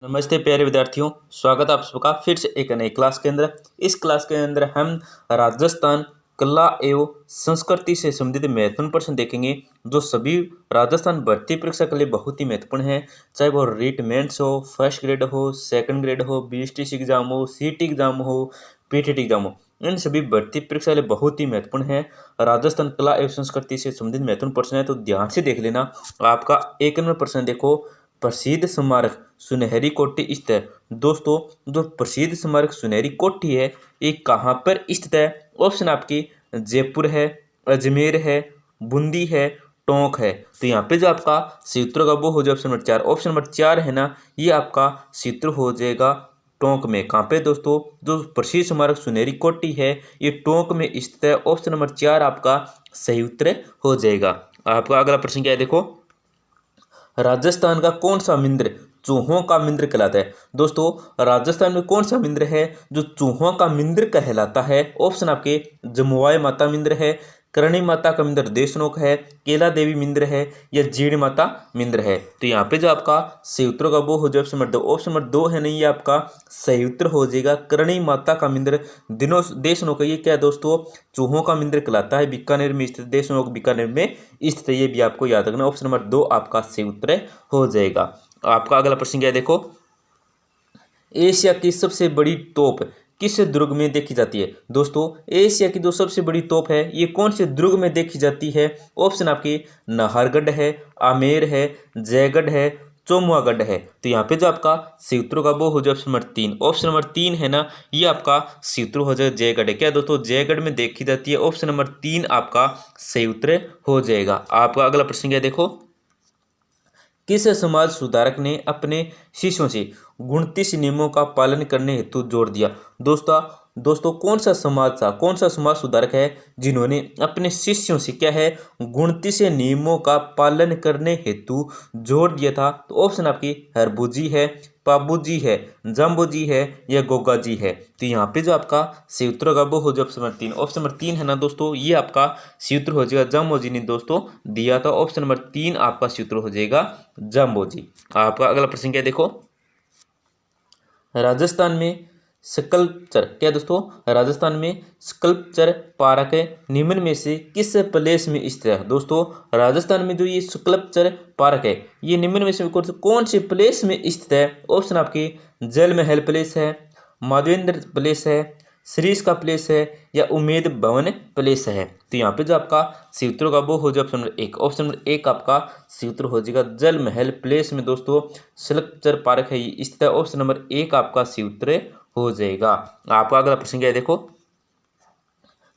नमस्ते प्यारे विद्यार्थियों, स्वागत है आप सबका फिर से एक नई क्लास के अंदर। इस क्लास के अंदर हम राजस्थान कला एवं संस्कृति से संबंधित महत्वपूर्ण प्रश्न देखेंगे, जो सभी राजस्थान भर्ती परीक्षा के लिए बहुत ही महत्वपूर्ण है। चाहे वो रीट मेंस हो, फर्स्ट ग्रेड हो, सेकंड ग्रेड हो, बीएसटीसी एग्जाम हो, सीटी एग्जाम हो, पीटीटी एग्जाम हो, इन सभी भर्ती परीक्षा के लिए बहुत ही महत्वपूर्ण है। राजस्थान कला एवं संस्कृति से संबंधित महत्वपूर्ण प्रश्न है, तो ध्यान से देख लेना। आपका एक नंबर प्रश्न देखो, प्रसिद्ध स्मारक सुनहरी कोठी स्थित है। दोस्तों, जो प्रसिद्ध स्मारक सुनहरी कोठी है, ये कहाँ पर स्थित है? ऑप्शन आपकी जयपुर है, अजमेर है, बूंदी है, टोंक है। तो यहाँ पे जो आपका सूत्र का वो हो जाए ऑप्शन नंबर 4। ऑप्शन नंबर 4 है ना, ये आपका सूत्र हो जाएगा टोंक में। कहाँ पे दोस्तों? जो प्रसिद्ध स्मारक सुनहरी कोठी है, ये टोंक में स्थित है। ऑप्शन नंबर 4 आपका सही उत्तर हो जाएगा। आपका अगला प्रश्न क्या है देखो, राजस्थान का कौन सा मंदिर चूहों का मंदिर कहलाता है? दोस्तों, राजस्थान में कौन सा मंदिर है जो चूहों का मंदिर कहलाता है? ऑप्शन आपके जमुआय माता मंदिर है, करणी माता का मंदिर देशनोक है, केला देवी मंदिर है, या जीण माता मंदिर है। तो यहाँ पे जो आपका सही उत्तर का वो हो जाए ऑप्शन नंबर 2। ऑप्शन नंबर 2 है नहीं, ये आपका सही उत्तर हो जाएगा करणी माता का मंदिर देशनोक। ये क्या है दोस्तों? चूहों का मंदिर कहलाता है, बीकानेर में स्थित, देशनोक बीकानेर में स्थित है। ये भी आपको याद रखना। ऑप्शन नंबर 2 आपका सही उत्तर हो जाएगा। आपका अगला प्रश्न क्या है देखो, एशिया की सबसे बड़ी तोप किस दुर्ग में देखी जाती है? दोस्तों, एशिया की जो सबसे बड़ी तोप है, ये कौन से दुर्ग में देखी जाती है? ऑप्शन आपके नाहरगढ़ है, आमेर है, जयगढ़ है, चौमुआगढ़ है। तो यहाँ पे जो आपका सूत्र का वो हो जाए ऑप्शन नंबर 3। ऑप्शन नंबर 3 है ना, ये आपका सूत्र हो जाएगा जयगढ़ है। क्या दोस्तों? जयगढ़ में देखी जाती है। ऑप्शन नंबर 3 आपका सही उत्तर हो जाएगा। आपका अगला प्रश्न क्या है देखो, किस समाज सुधारक ने अपने शिष्यों से 29 नियमों का पालन करने हेतु जोर दिया? दोस्तों कौन सा समाज था, कौन सा समाज सुधारक है जिन्होंने अपने शिष्यों से क्या है 29 नियमों का पालन करने हेतु जोर दिया था? तो ऑप्शन आपकी हरबूजी है, पाबूजी है, जम्बूजी है, या गोगा जी है। तो यहाँ पे जो आपका सूत्र का वो हो जाए ऑप्शन नंबर 3। ऑप्शन नंबर 3 है ना दोस्तों, ये आपका सूत्र हो जाएगा जम्बोजी ने दोस्तों दिया था। ऑप्शन नंबर 3 आपका सूत्र हो जाएगा जम्बोजी। आपका अगला प्रश्न क्या है देखो, राजस्थान में स्कल्पचर क्या दोस्तों? राजस्थान में स्कल्पचर पार्क निम्न में से किस प्लेस में स्थित है? दोस्तों, राजस्थान में जो ये स्कल्पचर पार्क है, ये निम्न में से कौन से प्लेस में स्थित है? ऑप्शन आपके जल महल प्लेस है, माधवेंद्र प्लेस है, श्रीष का प्लेस है, या उमेद भवन प्लेस है। तो यहाँ पे जो आपका सूत्र का वो हो जाए ऑप्शन नंबर 1। ऑप्शन नंबर 1 आपका सूत्र हो जाएगा जल महल प्लेस में दोस्तों स्कल्पचर पार्क है, ये स्थित है। ऑप्शन नंबर 1 आपका सूत्र हो जाएगा। आपका अगला प्रश्न क्या है देखो,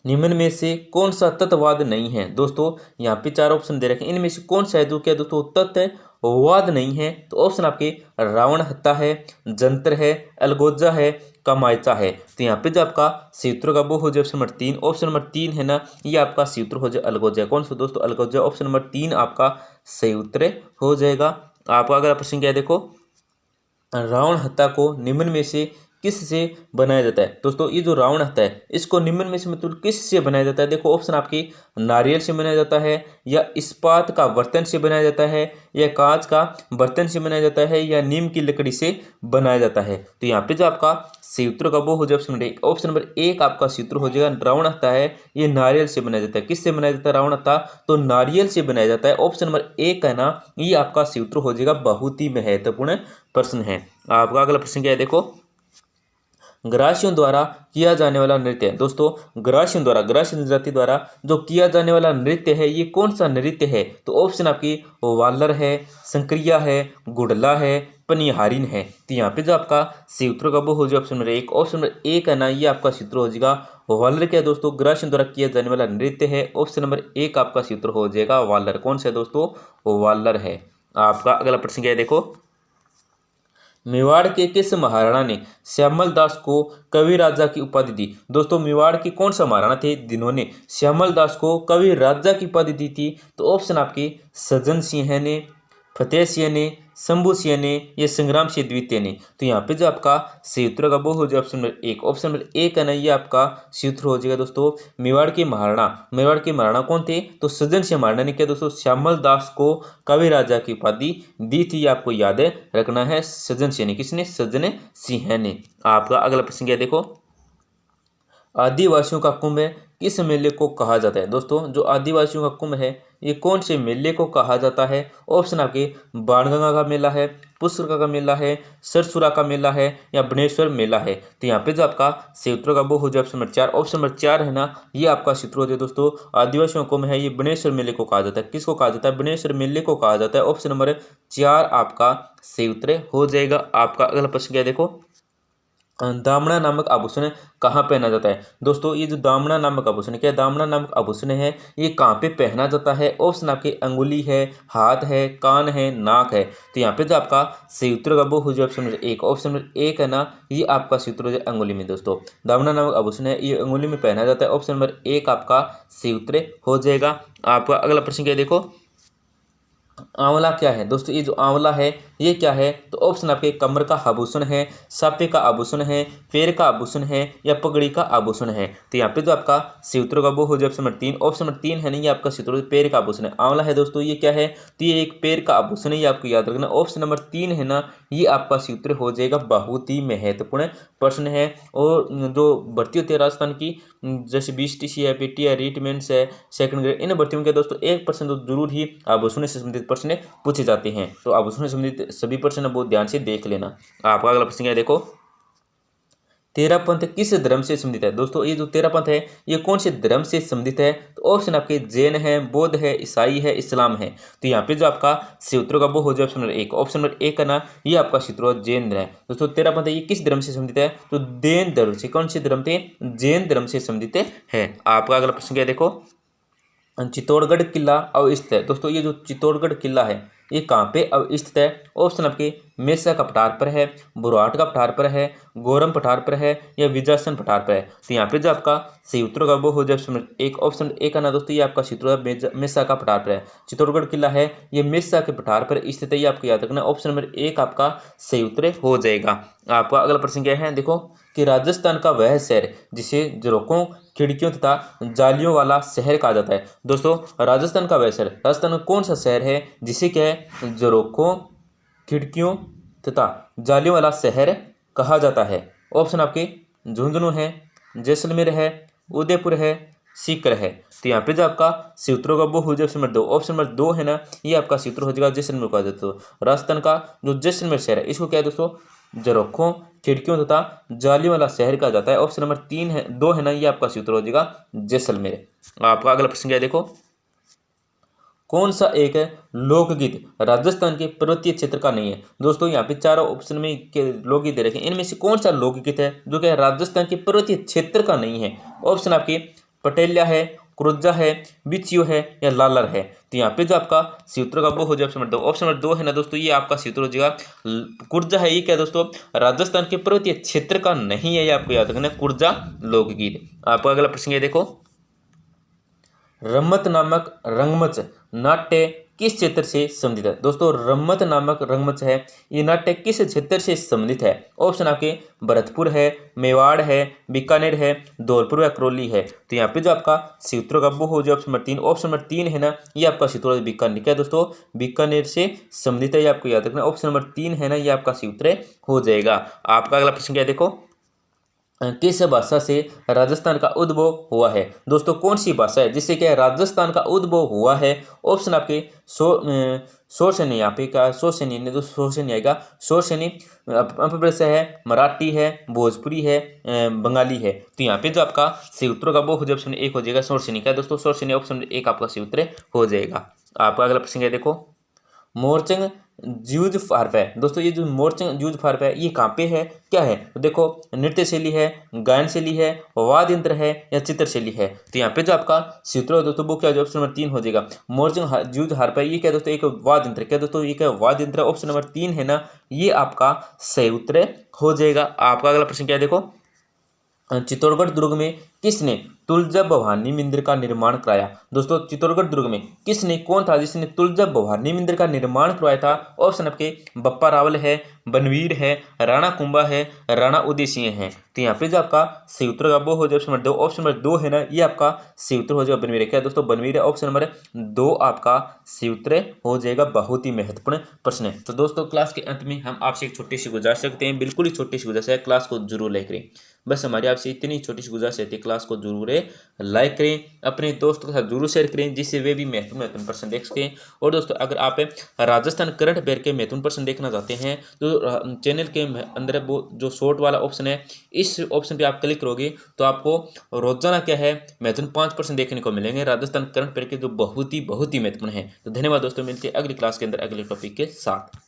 निम्न में से कौन सा तत्ववाद नहीं है? दोस्तों, यहाँ पे 4 ऑप्शन दे रखे हैं, इनमें से कौन सा है जो क्या दोस्तों तत्ववाद नहीं है? तो ऑप्शन आपके रावण हत्या है, जंतर है, अलगोजा है, कमायचा है। तो यहाँ पे जो आपका सूत्र का वो हो जाए ऑप्शन नंबर 3। ऑप्शन नंबर 3 है ना, ये आपका सूत्र हो जाए अलगोजा। कौन सा दोस्तों? अलगोजा। ऑप्शन नंबर 3 आपका सही उत्तर हो जाएगा। आपका अगला प्रश्न क्या है देखो, रावण हत्या को निम्न में से किस से बनाया जाता है? दोस्तों, ये जो रावण हत्या है, इसको निम्न में से मतलब किस से बनाया जाता है? देखो, ऑप्शन आपकी नारियल से बनाया जाता है, या इस्पात का बर्तन से बनाया जाता है, या कांच का बर्तन से बनाया जाता है, या नीम की लकड़ी से बनाया जाता है। तो यहाँ पे जो आपका सूत्र का वो हो जाए ऑप्शन नंबर 1। ऑप्शन नंबर 1 आपका सूत्र हो जाएगा रावण हत्या है, ये नारियल से बनाया जाता है। किससे बनाया जाता है रावण हत्या? तो नारियल से बनाया जाता है। ऑप्शन नंबर 1 है ना, ये आपका सूत्र हो जाएगा। बहुत ही महत्वपूर्ण प्रश्न है। आपका अगला प्रश्न क्या है देखो, ग्रासियों द्वारा किया जाने वाला नृत्य है। दोस्तों, ग्रासियों द्वारा, ग्रासीय जनजाति द्वारा जो किया जाने वाला नृत्य है, ये कौन सा नृत्य है? तो ऑप्शन आपकी वालर है, संक्रिया है, गुडला है, पनिहारिन है। तो यहाँ पे जो आपका सूत्र का वो हो जाए ऑप्शन नंबर 1। ऑप्शन नंबर 1 है ना, ये आपका सूत्र हो जाएगा वालर। क्या है दोस्तों? ग्रासियों द्वारा किया जाने वाला नृत्य है। ऑप्शन नंबर 1 आपका सूत्र हो जाएगा वालर। कौन सा है दोस्तों? वालर है। आपका अगला प्रश्न क्या है देखो, मेवाड़ के किस महाराणा ने श्यामल दास को कवि राजा की उपाधि दी? दोस्तों, मेवाड़ के कौन सा महाराणा थे जिन्होंने श्यामल दास को कवि राजा की उपाधि दी थी? तो ऑप्शन आपके सज्जन सिंह ने, फतेह सिंह ने, शंभू सिंह ने या संग्राम सिंह द्वितीय ने। तो यहाँ पे जो आपका सही उत्तर का वो हो जाए ऑप्शन नंबर एक। ऑप्शन नंबर एक है ना, ये आपका सही उत्तर हो जाएगा दोस्तों मेवाड़ के महाराणा। मेवाड़ के महाराणा कौन थे? तो सज्जन सिंह महाराणा ने क्या दोस्तों श्यामल दास को कवि राजा की उपाधि दी थी, ये आपको याद रखना है। सज्जन सिंह ने, किसने? सज्जन सिंह ने। आपका अगला प्रश्न क्या देखो, आदिवासियों का कुंभ किस मेले को कहा जाता है? दोस्तों जो आदिवासियों का कुंभ है ये कौन से मेले को कहा जाता है? ऑप्शन आपके बाणगंगा का मेला है, पुष्कर का मेला है, सरसुरा का मेला है या बनेश्वर मेला है। तो यहाँ पे जो आपका सही उत्तर का वो हो जाए ऑप्शन नंबर चार। ऑप्शन नंबर चार है ना, ये आपका सूत्र हो जाए दोस्तों आदिवासियों का कुंभ है, ये बनेश्वर मेले को कहा जाता है। किसको कहा जाता है? बनेश्वर मेले को कहा जाता है। ऑप्शन नंबर चार आपका सही उत्तर हो जाएगा। आपका अगला प्रश्न क्या देखो, दामना नामक आभूषण कहाँ पहना जाता है? दोस्तों ये जो दामना नामक आभूषण, क्या दामना नामक आभूषण है ये कहाँ पे पहना जाता है? ऑप्शन आपके अंगुली है, हाथ है, कान है, नाक है। तो यहाँ पे जो आपका सही उत्तर का वो हो जाए ऑप्शन नंबर एक। ऑप्शन नंबर एक है ना, ये आपका सही उत्तर हो जाए अंगुली में। दोस्तों दामना नामक आभूषण है ये अंगुली में पहना जाता है। ऑप्शन नंबर एक आपका सही उत्तर हो जाएगा। आपका अगला प्रश्न क्या देखो, आंवला क्या है? दोस्तों ये जो आंवला है ये क्या है? तो ऑप्शन आपके कमर का आभूषण है, साफे का आभूषण है, पैर का आभूषण है या पगड़ी का आभूषण है। तो यहाँ पे जो आपका सही उत्तर का वो हो जाए ऑप्शन नंबर तीन। ऑप्शन नंबर तीन है ना, ये आपका सही उत्तर पैर का आभूषण है। आंवला है दोस्तों ये क्या है? तो ये एक पैर का आभूषण है, ये आपको याद रखना। ऑप्शन नंबर तीन है ना, ये आपका सही उत्तर हो जाएगा। बहुत ही महत्वपूर्ण प्रश्न है। और जो भर्ती होती है राजस्थान की, जैसे BSTC है, PT है, रीट मेंस है, सेकंड ग्रेड, इन भर्तियों के दोस्तों 1% तो जरूर ही आभूषण से संबंधित प्रश्न पूछे जाते हैं। तो आभूषण से संबंधित सभी प्रश्न बहुत ध्यान से देख लेना। आपका अगला प्रश्न क्या देखो, तेरा पंथ किस धर्म से संबंधित है? दोस्तों ये जो तेरा पंथ है ये कौन से धर्म से संबंधित है? तो ऑप्शन आपके जैन है, बौद्ध है, ईसाई है, इस्लाम है। तो यहाँ पे जो आपका सही उत्तर का वो हो जाए ऑप्शन नंबर एक। ऑप्शन नंबर एक का ना, ये आपका सही उत्तर जैन है। दोस्तों तेरा पंथ ये किस धर्म से संबंधित है? तो जैन धर्म से। कौन से धर्म थे? जैन धर्म से संबंधित है। आपका अगला प्रश्न क्या देखो, चित्तौड़गढ़ किला अवस्थित है। दोस्तों ये जो चित्तौड़गढ़ किला है ये कहाँ पे अवस्थित है? ऑप्शन आपके मेसा का पठार पर है, बुरहाट का पठार पर है, गोरम पठार पर है या विजासन पठार पर है। तो यहाँ पे जो आपका सही उत्तर का वो हो जाए ऑप्शन एक। ऑप्शन एक का ना दोस्तों, ये आपका सही उत्तर मेसा का पठार पर है। चित्तौड़गढ़ किला है ये मेसा के पठार पर स्थित है, ये आपको याद रखना। ऑप्शन नंबर एक आपका सही उत्तर हो जाएगा। आपका अगला प्रश्न क्या है देखो, कि राजस्थान का वह शहर जिसे झरोखों, खिड़कियों तथा जालियों वाला शहर कहा जाता है। दोस्तों राजस्थान का वह शहर, राजस्थान में कौन सा शहर है जिसे क्या है झरोखों, खिड़कियों तथा जालियों वाला शहर कहा जाता है? ऑप्शन आपके झुंझुनू है, जैसलमेर है, उदयपुर है, सीकर है। तो यहाँ पे जो आपका सही उत्तर का वो हो जाए ऑप्शन नंबर दो। ऑप्शन नंबर दो है ना, ये आपका सही उत्तर हो जाएगा जैसलमेर कहा जाता है। राजस्थान का जो जैसलमेर शहर है इसको क्या है दोस्तों झरोखों, खिड़कियों तथा जालियों वाला शहर कहा जाता है। ऑप्शन नंबर तीन है, दो है ना, ये आपका सही उत्तर हो जाएगा जैसलमेर। आपका अगला प्रश्न क्या है देखो, कौन सा एक लोकगीत राजस्थान के पर्वतीय क्षेत्र का नहीं है? दोस्तों यहाँ पे चारों ऑप्शन में के लोकगीत दे रखे हैं, इनमें से कौन सा लोकगीत है जो कि राजस्थान के पर्वतीय क्षेत्र का नहीं है? ऑप्शन आपके पटेलिया है, क्रुज्जा है, बिच्छू है या लालर है। तो यहाँ पे जो आपका सही उत्तर का वो हो जाए ऑप्शन नंबर दो। ऑप्शन नंबर दो है ना दोस्तों, ये आपका सही उत्तर हो जाएगा कुर्जा है। ये क्या दोस्तों राजस्थान के पर्वतीय क्षेत्र का नहीं है, ये आपको याद रखना है कुर्जा लोकगीत। आपका अगला प्रश्न ये देखो, रम्मत नामक रंगमंच नाट्य किस क्षेत्र से संबंधित है? दोस्तों रम्मत नामक रंगमंच है ये नाट्य किस क्षेत्र से संबंधित है? ऑप्शन आपके भरतपुर है, मेवाड़ है, बीकानेर है, धौलपुर या करौली है। तो यहाँ पे जो आपका सही उत्तर का वो हो जाए ऑप्शन नंबर तीन। ऑप्शन नंबर तीन है ना, ये आपका सही उत्तर बीकानेर। क्या दोस्तों बीकानेर से संबंधित है, ये आपको याद रखना। ऑप्शन नंबर तीन है ना, ये आपका सही उत्तर हो जाएगा। आपका अगला प्रश्न क्या देखो, किस भाषा से राजस्थान का उद्भव हुआ है? दोस्तों कौन सी भाषा है जिससे क्या राजस्थान का उद्भव हुआ है? ऑप्शन आपके शोरसेनी, यहाँ पे क्या शोरसेनी नहीं, तो शोरसेनी आएगा। शोरसेनी अपभ्रंश है, मराठी है, भोजपुरी है, बंगाली है। तो यहाँ पे जो आपका सही उत्तर का वो हो जाए ऑप्शन एक हो जाएगा शोरसेनी। क्या दोस्तों शोरसेनी ऑप्शन एक आपका सही उत्तर हो जाएगा। आपका अगला प्रश्न क्या देखो, मोरचंग जूझ फार्प है। दोस्तों ये जो मोरचंग जूझ फार्प है ये कहाँ पे है, क्या है? तो देखो नृत्य शैली है, गायन शैली है, वाद्य यंत्र है या चित्र शैली है। तो यहाँ पे जो आपका सूत्र है दोस्तों वो क्या ऑप्शन नंबर तीन हो जाएगा। मोरचंग जूझ हार्प है ये क्या दोस्तों एक वाद्य यंत्र। क्या दोस्तों ये क्या वाद्य यंत्र? ऑप्शन नंबर तीन है ना, ये आपका सही उत्तर हो जाएगा। आपका अगला प्रश्न क्या है देखो, चित्तौड़गढ़ दुर्ग में किसने तुलजा भवानी मंदिर का निर्माण कराया? दोस्तों चित्तौड़गढ़ दुर्ग में किसने, कौन था जिसने तुलजा भवानी मंदिर का निर्माण करवाया था? ऑप्शन आपके बप्पा रावल है, बनवीर है, राणा कुंभा है, राणा उदय सिंह है। तो यहाँ पे जो आपका सही उत्तर का वो हो जाए ऑप्शन नंबर 2। ऑप्शन नंबर 2 है ना, ये आपका सही उत्तर हो जाएगा बनवीर है। क्या दोस्तों बनवीर है? ऑप्शन नंबर 2 आपका सही उत्तर हो जाएगा। बहुत ही महत्वपूर्ण प्रश्न है। तो दोस्तों क्लास के अंत में हम आपसे एक छोटी सी गुजारिश करते हैं, बिल्कुल ही छोटी सी गुजारिश है, क्लास को जरूर लाइक करें। बस हमारी आपसे इतनी छोटी सी गुजारिश रहती है, क्लास को जरूर लाइक करें, अपने दोस्तों के साथ जरूर शेयर करें, जिससे वे भी महत्वपूर्ण प्रश्न देख सकें। और दोस्तों अगर आप राजस्थान करंट अफेयर के महत्वपूर्ण प्रश्न देखना चाहते हैं तो चैनल के अंदर वो जो शॉर्ट वाला ऑप्शन है, इस ऑप्शन पे आप क्लिक करोगे तो आपको रोजाना क्या है महत्वपूर्ण 5 प्रश्न देखने को मिलेंगे राजस्थान करंट अफेयर के, जो बहुत ही महत्वपूर्ण है। तो धन्यवाद दोस्तों, मिलते हैं अगली क्लास के अंदर अगले टॉपिक के साथ।